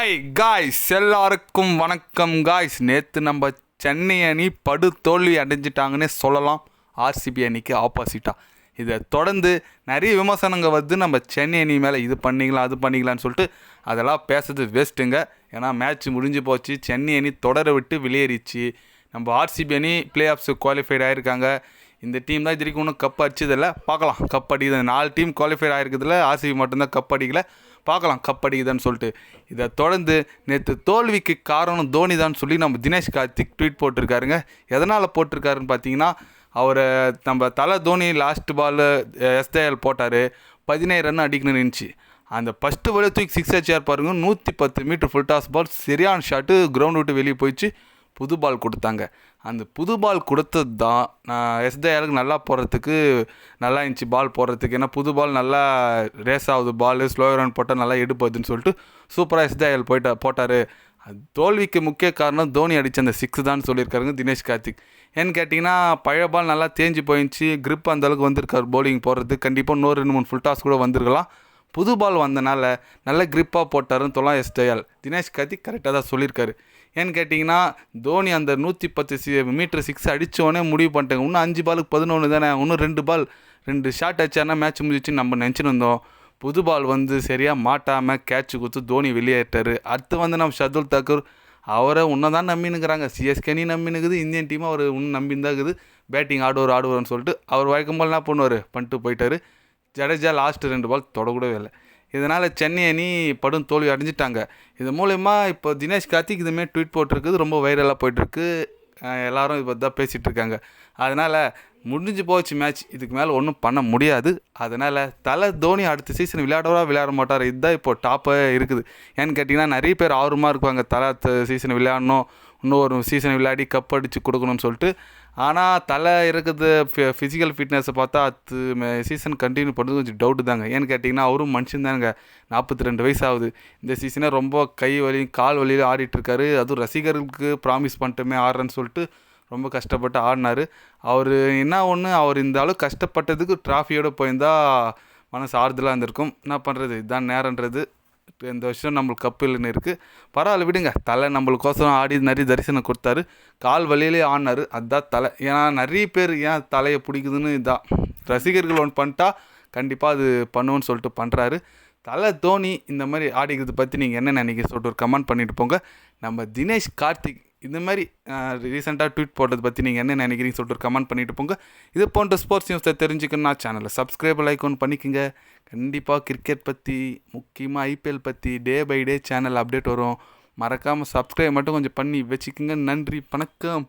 Hi guys, எல்லாருக்கும் வணக்கம் guys. நேற்று நம்ம சென்னை அணி படு தோல்வி அடைஞ்சிட்டாங்கன்னே சொல்லலாம். ஆர்சிபி அணிக்கு ஆப்போசிட்டாக இதை தொடர்ந்து நிறைய விமர்சனங்கள் வந்து நம்ம சென்னை அணி மேலே இது பண்ணிக்கலாம் அது பண்ணிக்கலான்னு சொல்லிட்டு அதெல்லாம் பேசுறது வேஸ்ட்டுங்க. ஏன்னா மேட்ச் முடிஞ்சு போச்சு, சென்னை அணி தொடரை விட்டு வெளியேறிச்சு. நம்ம ஆர்சிபி அணி பிளே ஆஃப்ஸு குவாலிஃபைட் ஆகிருக்காங்க. இந்த டீம் தான் இது வரைக்கும் ஒன்றும் கப் அடிச்சதில்லை. பார்க்கலாம் கப் அடிக்குது. 4 டீம் குவாலிஃபைட் ஆகிருக்கிறதுல ஆர்சிபி மட்டும்தான் கப் அடிக்கல. பார்க்கலாம் கப் அடிக்குதுன்னு சொல்லிட்டு. இதை தொடர்ந்து நேற்று தோல்விக்கு காரணம் தோனி தான் சொல்லி நம்ம தினேஷ் கார்த்திக் ட்வீட் போட்டிருக்காருங்க. எதனால் போட்டிருக்காருன்னு பார்த்தீங்கன்னா, அவரை நம்ம தலை தோனி லாஸ்ட் பால் எஸ்தேஎல் போட்டார், 17 ரன் அடிக்கணும்னு இருந்துச்சு. அந்த ஃபஸ்ட்டு பால் தூக்கி 6 அடிச்சார் பாருங்க, 110 மீட்டர் ஃபுல் டாஸ் பால், சரியான ஷாட்டு, கிரவுண்ட் விட்டு வெளியே போயிடுச்சு. புது பால் கொடுத்தாங்க. அந்த புது பால் கொடுத்தது தான் எஸ்தேஎலுக்கு நல்லா போடுறதுக்கு நல்லா இருந்துச்சு, பால் போடுறதுக்கு. ஏன்னா புது பால் நல்லா ரேஸ் ஆகுது, பால் ஸ்லோ ரன் போட்டால் நல்லா எடுப்பதுன்னு சொல்லிட்டு சூப்பராக எஸ்தேஎல் போட்டார். அது தோல்விக்கு முக்கிய காரணம் தோனி அடித்த அந்த 6 தான் சொல்லியிருக்காருங்க தினேஷ் கார்த்திக். ஏன்னு கேட்டிங்கன்னா, பழைய பால் நல்லா தேஞ்சு போயிடுச்சு, கிரிப் அந்தளவுக்கு வந்திருக்காரு பவுலிங் போடுறது. கண்டிப்பாக இன்னொரு 2-3 ஃபுல் டாஸ் கூட வந்திருக்கலாம். புது பால் வந்தனால நல்ல கிரிப்பாக போட்டாருன்னு சொல்லலாம் எஸ்தேஎல். தினேஷ் கார்த்திக் கரெக்டாக தான் சொல்லியிருக்காரு. ஏன்னு கேட்டிங்கன்னா, தோனி அந்த 110 மீட்டர் 6 அடித்தோடனே முடிவு பண்ணிட்டாங்க. இன்னும் 5 பாலுக்கு 11 தானே, இன்னும் 2 ஷாட் அடிச்சாருன்னா மேட்ச் முடிஞ்சிச்சு நம்ம நினச்சின்னு இருந்தோம். புது பால் வந்து சரியாக மாட்டாமல் கேட்ச் கொடுத்து தோனி வெளியேற்றார். அடுத்து வந்து நம்ம ஷர்துல் தாக்கூர், அவரை இன்னும் தான் நம்பினுக்கிறாங்க. சிஎஸ்கேனி நம்பினுக்குது, இந்தியன் டீமும் அவர் இன்னும் நம்பின்னு தான் இருக்குது. பேட்டிங் ஆடுவார்னு சொல்லிட்டு அவர் வழக்கம் போல் என்ன பண்ணுவார் பண்ணிட்டு போயிட்டார். ஜடேஜா லாஸ்ட்டு 2 பால் தொடக்கூடவே இல்லை. இதனால் சென்னை அணி படும் தோல்வி அடைஞ்சிட்டாங்க. இது மூலயமா இப்போ தினேஷ் கார்த்திக் இதுமாரி ட்வீட் போட்டிருக்குது, ரொம்ப வைரலாக போய்ட்டுருக்கு. எல்லோரும் இப்போ தான் பேசிகிட்டு இருக்காங்க. அதனால் முடிஞ்சு போச்சு மேட்ச், இதுக்கு மேலே ஒன்றும் பண்ண முடியாது. அதனால் தலை தோனி அடுத்த சீசன் விளையாட மாட்டார். இதுதான் இப்போ டாப்பாக இருக்குது. ஏன்னு கேட்டிங்கன்னா, நிறைய பேர் ஆர்வமாக இருப்பாங்க தலை சீசன் விளையாடணும், இன்னும் ஒரு சீசன் விளையாடி கப் அடித்து கொடுக்கணும்னு சொல்லிட்டு. ஆனால் தலை இருக்கிறது ஃபிசிக்கல் ஃபிட்னஸை பார்த்தா அது சீசன் கண்டினியூ பண்ணுறது கொஞ்சம் டவுட்டு தாங்க. ஏன்னு கேட்டிங்கன்னா, அவரும் மனுஷன் தாங்க, 42 வயசு ஆகுது. இந்த சீசனே ரொம்ப கை வலி கால் வலியில் ஆடிட்டுருக்காரு. அதுவும் ரசிகர்களுக்கு ப்ராமிஸ் பண்ணிட்டுமே ஆடுறேன்னு சொல்லிட்டு ரொம்ப கஷ்டப்பட்டு ஆடினார். அவர் என்ன ஒன்று, அவர் இந்த அளவு கஷ்டப்பட்டதுக்கு ட்ராஃபியோடு போயிருந்தால் மனசு ஆறுதலாக இருந்திருக்கும். என்ன பண்ணுறது, இதுதான் நேரன்றது. இந்த வருஷம் நம்மளுக்கு கப்பு இல்லைன்னு இருக்குது. பரவாயில்ல விடுங்க, தலை நம்மளுக்கோசரம் ஆடி நிறைய தரிசனம் கொடுத்தாரு, கால் வழியிலே ஆடினார். அதுதான் தலை. ஏன்னா நிறைய பேர் ஏன் தலையை பிடிக்குதுன்னு இதுதான், ரசிகர்கள் ஒன்று பண்ணிட்டா கண்டிப்பாக அது பண்ணுவோன்னு சொல்லிட்டு பண்ணுறாரு. தலை தோனி இந்த மாதிரி ஆடிக்கிறது பற்றி நீங்கள் என்ன நினைக்க சொல்லிட்டு ஒரு கமெண்ட் பண்ணிட்டு போங்க. நம்ம தினேஷ் கார்த்திக் இந்த மாதிரி ரீசெண்டாக ட்வீட் போட்டதை பற்றி நீங்கள் என்ன நினைக்கிறீங்க சொல்லிட்டு ஒரு கமெண்ட் பண்ணிட்டு போங்க. இது போன்ற ஸ்போர்ட்ஸ் நியூஸை தெரிஞ்சுக்கணும்னா சேனலை சப்ஸ்கிரைப் லைக் ஒன்று பண்ணிக்கோங்க. கண்டிப்பாக கிரிக்கெட் பற்றி, முக்கியமாக ஐபிஎல் பற்றி day by day channel update வரும். மறக்காமல் சப்ஸ்கிரைப் மட்டும் கொஞ்சம் பண்ணி வச்சுக்கோங்க. நன்றி, வணக்கம்.